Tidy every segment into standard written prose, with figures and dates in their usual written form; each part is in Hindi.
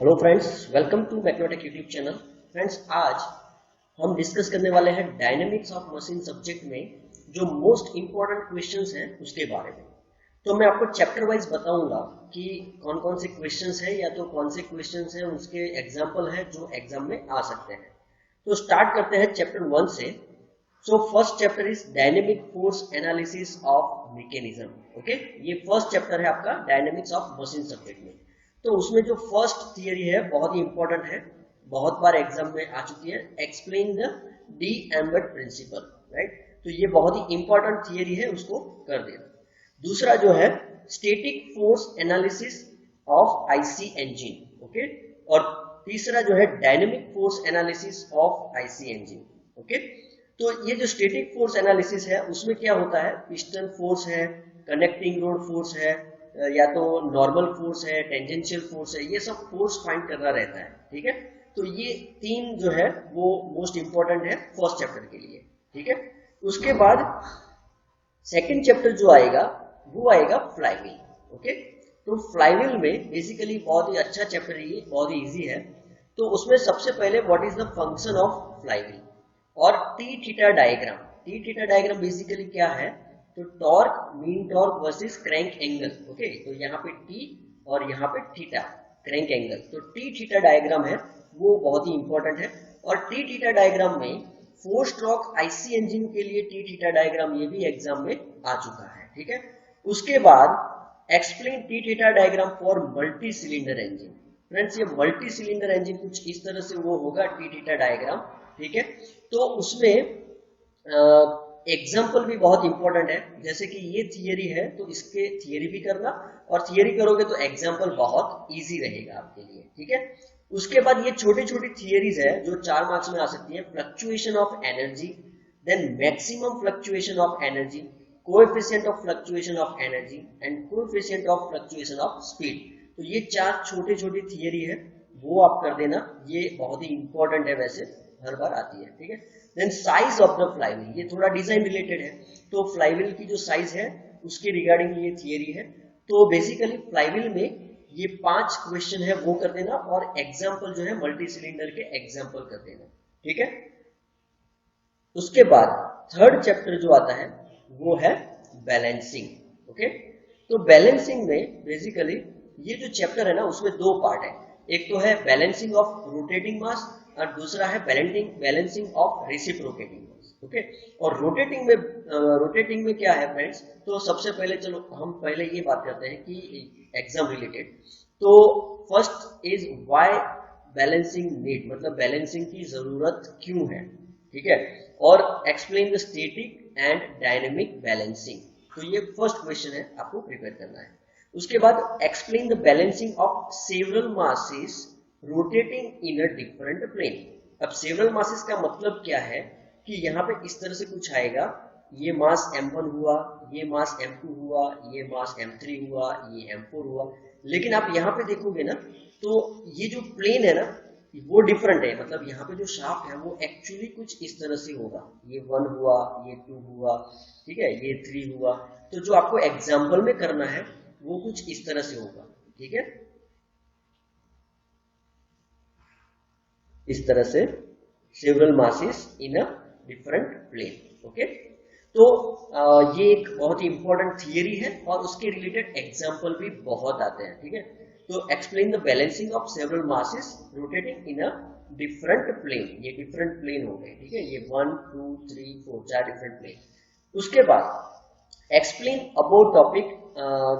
Hello friends, welcome to magnetic YouTube channel. Friends, आज हम डिस्कस करने वाले हैं डायनेमिक्स ऑफ मशीन सब्जेक्ट में जो मोस्ट इंपॉर्टेंट क्वेश्चंस हैं उसके बारे में। तो मैं आपको चैप्टर वाइज बताऊंगा कि कौन कौन से क्वेश्चंस हैं या तो कौन से क्वेश्चंस हैं उसके एग्जाम्पल हैं जो एग्जाम में आ सकते हैं। तो स्टार्ट करते हैं चैप्टर 1 से। So first chapter is dynamic force analysis of mechanism. Okay, ये फर्स्ट चैप्टर है आपका डायनेमिक्स ऑफ मशीन सब्जेक्ट में। तो उसमें जो फर्स्ट थियरी है बहुत ही इंपॉर्टेंट है, बहुत बार एग्जाम में आ चुकी है। Explain the D'Alembert principle, right. तो ये बहुत ही इंपॉर्टेंट थियरी है, उसको कर देना। दूसरा जो है static force analysis of IC engine. Okay, और तीसरा जो है dynamic force analysis of IC engine. Okay, तो ये जो स्टैटिक फोर्स एनालिसिस है उसमें क्या होता है, पिस्टन फोर्स है, कनेक्टिंग रोड फोर्स है, या तो नॉर्मल फोर्स है, टेंजेंशियल फोर्स है, ये सब फोर्स फाइंड करना रहता है। ठीक है, तो ये तीन जो है वो मोस्ट इंपॉर्टेंट है फर्स्ट चैप्टर के लिए। ठीक है, उसके बाद सेकंड चैप्टर जो आएगा वो आएगा फ्लाईव्हील। ओके, तो फ्लाईव्हील में बेसिकली बहुत ही अच्छा चैप्टर है, ये बहुत ही इजी है। तो उसमें सबसे पहले what is the function of flywheel और T theta diagram. T theta diagram basically क्या है, तो torque, mean torque versus crank angle. Okay, तो यहाँ पे टी और यहाँ पे थीटा, क्रैंक एंगल। तो टी थीटा डायग्राम है वो बहुत ही इंपॉर्टेंट है। और टी थीटा डायग्राम में 4 स्ट्रोक आईसी इंजन के लिए टी थीटा डायग्राम ये भी एग्जाम में आ चुका है। ठीक है, उसके बाद explain T theta diagram for multi cylinder engine. Friends, ये मल्टी सिलेंडर इंजन कुछ इस तरह से वो होगा टी थीटा डायग्राम। ठीक है, तो उसमें एग्जाम्पल भी बहुत इंपॉर्टेंट है। जैसे कि ये थियरी है तो इसके थियरी भी करना, और थियरी करोगे तो एग्जाम्पल बहुत इजी रहेगा आपके लिए। ठीक है, उसके बाद ये छोटी छोटी थियरीज है जो 4 मार्क्स में आ सकती है। Fluctuation of energy, then maximum fluctuation of energy, coefficient of fluctuation of energy and coefficient of fluctuation of speed. तो ये 4 छोटी छोटी थियरी है, वो आप कर देना, ये बहुत ही इंपॉर्टेंट है, वैसे हर बार आती है। ठीक है, then size of the flywheel, ये थोड़ा डिजाइन रिलेटेड है। तो फ्लाईव्हील की जो साइज है उसके रिगार्डिंग ये थियरी है। तो बेसिकली फ्लाईव्हील में ये 5 क्वेश्चन है वो कर देना, और एग्जाम्पल जो है मल्टी सिलेंडर के एग्जाम्पल कर देना। ठीक है, उसके बाद थर्ड चैप्टर जो आता है वो है बैलेंसिंग। ओके, तो बैलेंसिंग में बेसिकली ये जो चैप्टर है ना उसमें 2 पार्ट है। एक तो है बैलेंसिंग ऑफ रोटेटिंग मास और दूसरा है balancing of reciprocating mass. Okay, और रोटेटिंग में क्या है फ्रेंड्स, तो सबसे पहले चलो हम पहले ये बात करते हैं कि एग्जाम रिलेटेड। तो first is why balancing need, मतलब बैलेंसिंग की जरूरत क्यों है। ठीक है, और explain the static and dynamic balancing. तो ये फर्स्ट क्वेश्चन है, आपको प्रिपेयर करना है। उसके बाद explain the balancing of several masses rotating in a different plane. अब सेवरल मासेस का मतलब क्या है कि यहाँ पे इस तरह से कुछ आएगा, ये मास m1 हुआ, ये मास m2 हुआ, ये मास m3 हुआ, ये m4 हुआ। लेकिन आप यहाँ पे देखोगे ना तो ये जो प्लेन है ना वो डिफरेंट है, मतलब यहाँ पे जो शाफ्ट है वो एक्चुअली कुछ इस तरह से होगा, ये 1 हुआ, ये 2 हुआ, ठीक है, ये 3 हुआ। तो जो आपको एग्जाम्पल में करना है वो कुछ इस तरह से होगा। ठीक है, इस तरह से several masses in a different plane. Okay, तो ये एक बहुत ही इंपॉर्टेंट थियरी है और उसके रिलेटेड एग्जाम्पल भी बहुत आते हैं। ठीक है, तो explain the balancing of several masses rotating in a different plane, ये डिफरेंट प्लेन हो गए। ठीक है, ये 1 2 3 4 4 डिफरेंट प्लेन। उसके बाद explain about topic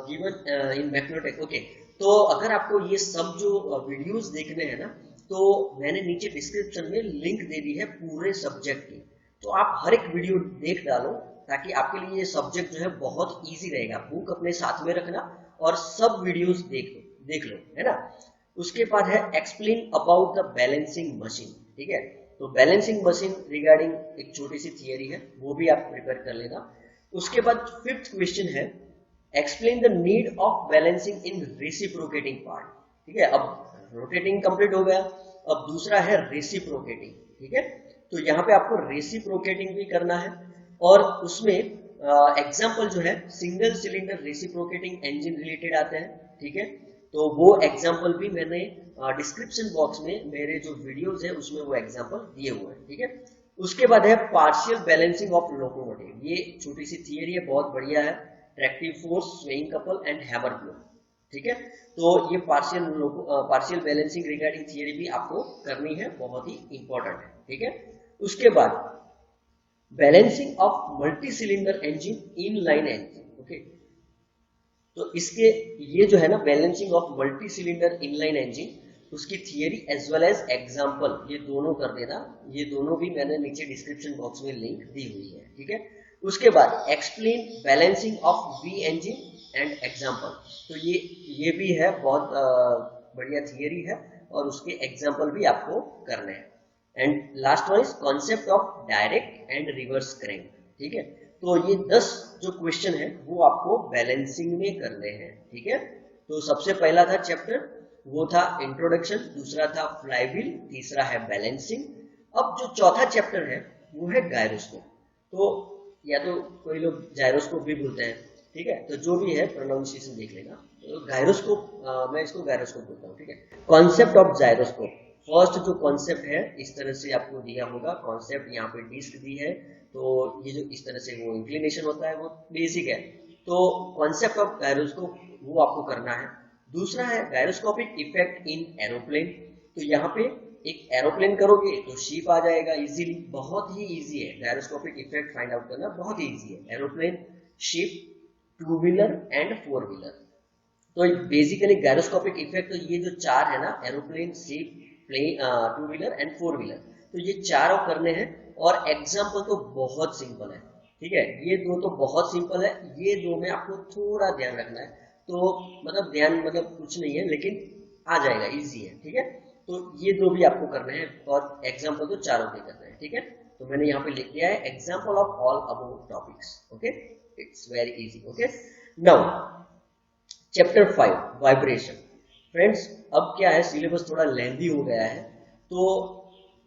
given in magnetic. Okay, तो अगर आपको ये सब जो वीडियोस देखने हैं ना, तो मैंने नीचे डिस्क्रिप्शन में लिंक दे दी है पूरे सब्जेक्ट की। तो आप हर एक वीडियो देख डालो ताकि आपके लिए ये सब्जेक्ट जो है बहुत इजी रहेगा। बुक अपने साथ में रखना और सब वीडियोस देख लो, है ना। उसके बाद है explain about the balancing machine. ठीक है, तो बैलेंसिंग मशीन रिगार्डिंग एक छोटी सी थियरी है, वो भी आप प्रिपेयर कर लेना। उसके बाद फिफ्थ क्वेश्चन है explain the need of balancing in reciprocating part. ठीक है, अब रोटेटिंग कंप्लीट हो गया, अब दूसरा है रेसिप्रोकेटिंग। ठीक है, तो यहाँ पे आपको रेसिप्रोकेटिंग भी करना है, और उसमें एग्जाम्पल जो है single cylinder reciprocating engine related आते हैं। ठीक है, तो वो एग्जाम्पल भी मैंने डिस्क्रिप्शन बॉक्स में मेरे जो वीडियोज है उसमें वो एग्जाम्पल दिए हुए हैं, ठीक है। उसके बाद है पार्शियल बैलेंसिंग ऑफ लोकोमोटिव। ये छोटी सी थियरी है, बहुत बढ़िया है। Tractive force, swaying couple and hammer flow, ठीक है। तो ये पार्शियल बैलेंसिंग रिगार्डिंग थियरी भी आपको करनी है, बहुत ही इंपॉर्टेंट है, ठीक है। उसके बाद balancing of multi cylinder engine in line engine, okay. तो इसके ये जो है ना balancing of multi cylinder inline engine, उसकी theory as well as example ये दोनों कर देना। ये दोनों भी मैंने नीचे डिस्क्रिप्शन बॉक्स में लिंक दी हुई है, ठीक है। उसके बाद explain balancing of V engine and example. तो ये भी है, बहुत बढ़िया थियरी है और उसके एग्जांपल भी आपको करने हैं। And last one is concept of direct and reverse crank, ठीक है। तो ये 10 जो क्वेश्चन है वो आपको बैलेंसिंग में करने हैं, ठीक है। तो सबसे पहला था चैप्टर, वो था इंट्रोडक्शन, दूसरा था फ्लाईव्हील, तीसरा है बैलेंसिंग। अब जो चौथा चैप्टर है वो है गायरोस्कोप। तो या तो कोई लोग जायरोस्कोप भी बोलते हैं, ठीक है। तो जो भी है प्रोनाउंसिएशन देख लेना। तो गायरोस्कोप, मैं इसको गायरोस्कोप बोलता हूँ, ठीक है। कॉन्सेप्ट ऑफ जायरोस्कोप, फर्स्ट जो कॉन्सेप्ट है इस तरह से आपको दिया होगा। कॉन्सेप्ट यहाँ पे डिस्क दी है, तो ये जो इस तरह से वो इंक्लिनेशन होता है वो बेसिक है। तो कॉन्सेप्ट ऑफ गायरोस्कोप वो आपको करना है। दूसरा है गायरोस्कोपिक इफेक्ट इन एरोप्लेन। तो यहाँ पे एक एरोप्लेन करोगे तो शिप आ जाएगा इजीली, बहुत ही इजी है। गायरोस्कोपिक इफेक्ट फाइंड आउट करना बहुत ही इजी है। Aeroplane, ship, two wheeler and four wheeler. तो बेसिकली गायरोस्कोपिक इफेक्ट, तो ये जो चार है ना, aeroplane, ship, two wheeler and four wheeler, तो ये चारों करने हैं। और एग्जाम्पल तो बहुत सिंपल है, ठीक है। ये दो तो बहुत सिंपल है, ये दो में आपको थोड़ा ध्यान रखना है। तो मतलब ध्यान मतलब कुछ नहीं है, लेकिन आ जाएगा, इजी है, ठीक है। तो ये दो भी आपको करने हैं और एग्जाम्पल तो चारों के करने हैं, ठीक है। तो मैंने यहाँ पे लिख दिया है example of all above topics, okay. It's very easy, okay. Now chapter 5 vibration. Friends अब क्या है, सिलेबस थोड़ा लेंथी हो गया है, तो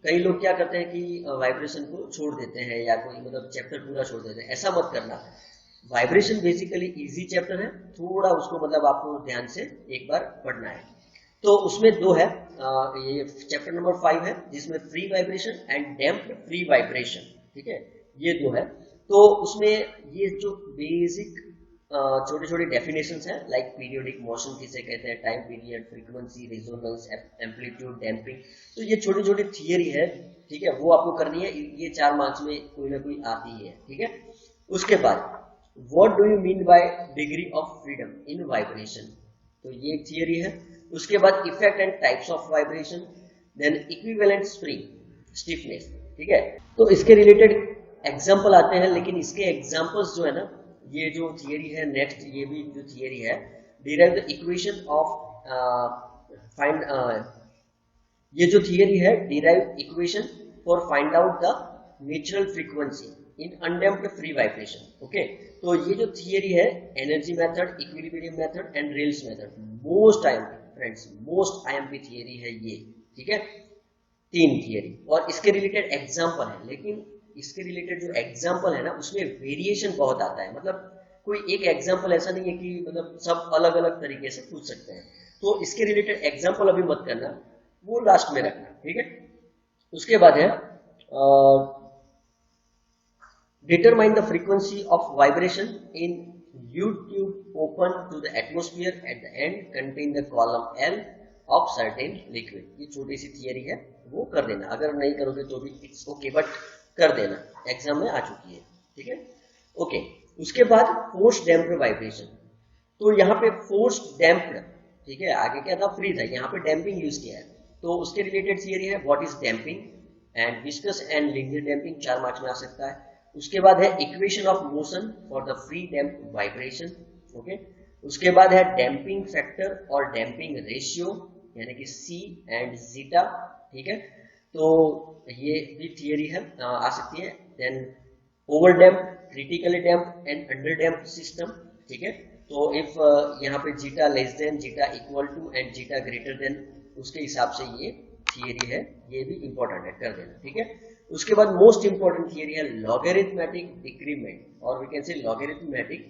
कई लोग क्या करते हैं कि वाइब्रेशन को छोड़ देते हैं या कोई मतलब चैप्टर पूरा छोड़ देते हैं। ऐसा मत करना। वाइब्रेशन बेसिकली इजी चैप्टर है, थोड़ा उसको मतलब आपको ध्यान से एक बार पढ़ना है। तो उसमें दो है, ये चैप्टर नंबर 5 है जिसमें free vibration and damped free vibration, ठीक है। ये दो है। तो उसमें ये जो बेसिक छोटे छोटे डेफिनेशंस हैं, लाइक पीरियोडिक मोशन किसे कहते हैं, time period, frequency, resonance, amplitude, damping. तो ये छोटी छोटी थियरी है, ठीक है, वो आपको करनी है। ये 4 मार्क्स में कोई ना कोई आती है, ठीक है। उसके बाद what do you mean by degree of freedom in vibration, तो ये एक थियरी है। उसके बाद effect and types of vibration, then equivalent spring, stiffness, ठीक है। तो इसके रिलेटेड एग्जाम्पल आते हैं, लेकिन इसके एग्जाम्पल्स जो है ना, ये जो थियरी है नेक्स्ट, ये भी जो थियरी है, derive the equation of find, ये जो थियरी है derive equation for find out the natural frequency in undamped free vibration, okay. तो ये जो थियरी है energy method, equilibrium method and rails method, most IMP friends, most IMP theory है ये, ठीक है। 3 थियरी और इसके रिलेटेड एग्जाम्पल है, लेकिन इसके रिलेटेड जो एग्जाम्पल है ना उसमें वेरिएशन बहुत आता है। मतलब कोई एक एग्जाम्पल ऐसा नहीं है कि मतलब सब अलग अलग तरीके से पूछ सकते हैं। तो इसके रिलेटेड एग्जाम्पल अभी मत करना, वो लास्ट में रखना, ठीक है। उसके बाद है determine the frequency of vibration in U-tube open to the atmosphere at the end contain the column L of certain liquid। ये छोटी सी थियरी है, वो कर देना। अगर नहीं करोगे तो भी इट्स ओके, बट कर देना, एग्जाम में आ चुकी है, ठीक है, ओके। उसके बाद फोर्स डैम्प्ड वाइब्रेशन। तो यहाँ पे फोर्स डैम्प्ड, ठीक है, आगे क्या था, फ्री था, यहाँ पे डैम्पिंग यूज किया है। तो उसके रिलेटेड थियरी है what is damping and viscous and linear damping, 4 marks में आ सकता है। उसके बाद है equation of motion for the free damped vibration, okay. उसके बाद है डैम्पिंग फैक्टर और डैम्पिंग रेशियो, यानी कि C एंड जीटा, ठीक है। तो ये भी थियरी है, आ सकती है। Then over damp, critically damp and under damp system, ठीक है। तो इफ यहाँ पे zeta less than, zeta equal to and zeta greater than, उसके हिसाब से ये थियरी है, ये भी इंपॉर्टेंट है, कर देना, ठीक है। उसके बाद मोस्ट इंपॉर्टेंट थियरी है लॉगरिथमेटिक डिक्रीमेंट और we can say logarithmic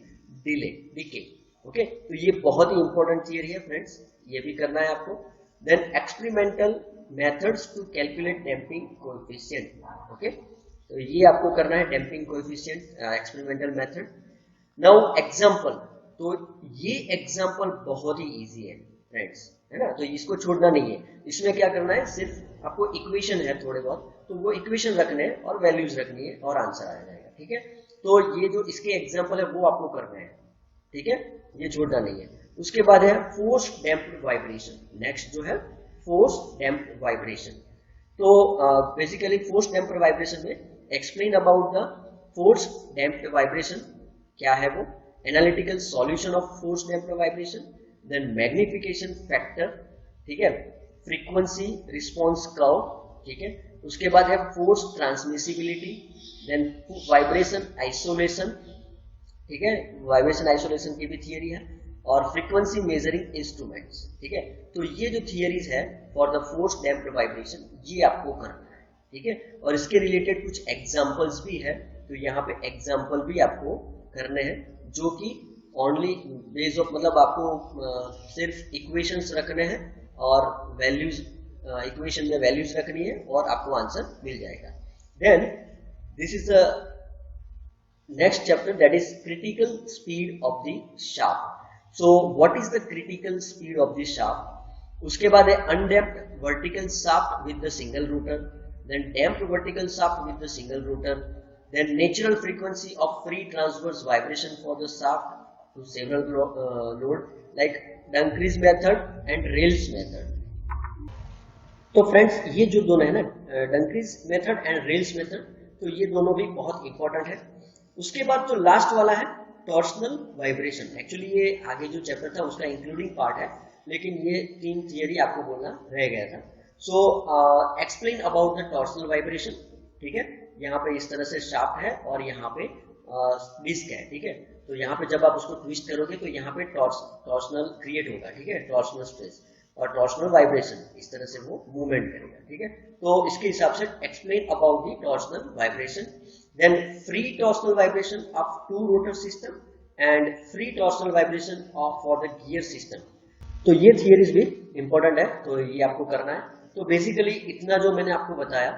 delay, decay, okay, तो ये बहुत ही इंपॉर्टेंट थियरी है फ्रेंड्स, ये भी करना है आपको। Then experimental methods to calculate damping coefficient, okay, तो ये आपको करना है damping coefficient experimental method. Now example, तो ये एग्जांपल बहुत ही इजी है फ्रेंड्स, है ना, तो इसको छोड़ना नहीं है। इसमें क्या करना है, सिर्फ आपको इक्वेशन है थोड़े बहुत, तो वो इक्वेशन रखने हैं और वैल्यूज रखनी है और आंसर आ जाएगा, ठीक है। तो ये जो इसके एग्जांपल है वो आपको करना है, ठीक है, ये छोड़ना नहीं है। उसके बाद है फोर्स डैम्प्ड वाइब्रेशन, नेक्स्ट जो है फोर्स डैम्प्ड वाइब्रेशन। तो बेसिकली फोर्स डैम्प्ड वाइब्रेशन में explain about the force damped vibration, क्या है वो, analytical solution of force damped vibration, then magnification factor, ठीक है, फ्रीक्वेंसी रिस्पॉन्स कर्व, ठीक है, उसके बाद है force transmissibility, then vibration isolation, ठीक है, वाइब्रेशन आइसोलेशन की भी थियरी है, और फ्रीक्वेंसी मेजरिंग इंस्ट्रूमेंट्स, ठीक है। तो ये जो थियरीज है for the force damped vibration, ये आपको करना है, ठीक है, और इसके रिलेटेड कुछ एग्जांपल्स भी है, तो यहाँ पे एग्जांपल भी आपको करने हैं, जो कि ओनली बेस ऑफ, मतलब आपको सिर्फ इक्वेशंस रखने हैं और वैल्यूज, इक्वेशन में वैल्यूज रखनी है और आपको आंसर मिल जाएगा। Then this is the next chapter, that is critical speed of the shaft. So what is the critical speed of the shaft. उसके बाद है undamped vertical shaft with the single rotor, then damped vertical shaft with the single rotor, then natural frequency of free transverse vibration for the shaft to several load like Dunker's method and Rayleigh method। तो फ्रेंड्स ये जो दोनों है ना, Dunker's method and Rayleigh method, तो ये दोनों भी बहुत इंपॉर्टेंट है। उसके बाद जो लास्ट वाला है टॉर्सनल वाइब्रेशन, एक्चुअली ये आगे जो चैप्टर था उसका इंक्लूडिंग पार्ट है, लेकिन ये तीन थियरी आपको बोलना रह गया था। So explain about the torsional vibration, ठीक है, यहाँ पे इस तरह से शाफ्ट है और यहाँ पे डिस्क है, ठीक है, तो यहाँ पे जब आप उसको ट्विस्ट करोगे तो यहाँ पे टॉर्सनल क्रिएट होगा, ठीक है, टॉर्सनल स्ट्रेस और टॉर्सनल वाइब्रेशन, इस तरह से वो मूवमेंट करेगा, ठीक है। तो इसके हिसाब से explain about the torsional vibration, then free torsional vibration of two rotor system and free torsional vibration of for the gear system. तो ये थियरीज भी इंपॉर्टेंट है, तो ये आपको करना है। तो बेसिकली इतना जो मैंने आपको बताया,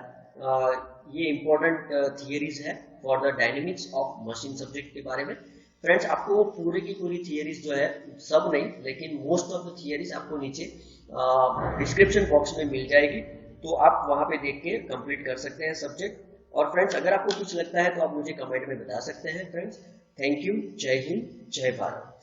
ये इंपॉर्टेंट थियरीज है for the dynamics of machine subject के बारे में। फ्रेंड्स आपको पूरे की पूरी थियरीज जो है, सब नहीं लेकिन मोस्ट ऑफ द थियरीज आपको नीचे डिस्क्रिप्शन बॉक्स में मिल जाएगी, तो आप वहां पे देख के कंप्लीट कर सकते हैं सब्जेक्ट। और फ्रेंड्स अगर आपको कुछ लगता है तो आप मुझे कमेंट में बता सकते हैं फ्रेंड्स। थैंक यू, जय हिंद, जय भारत।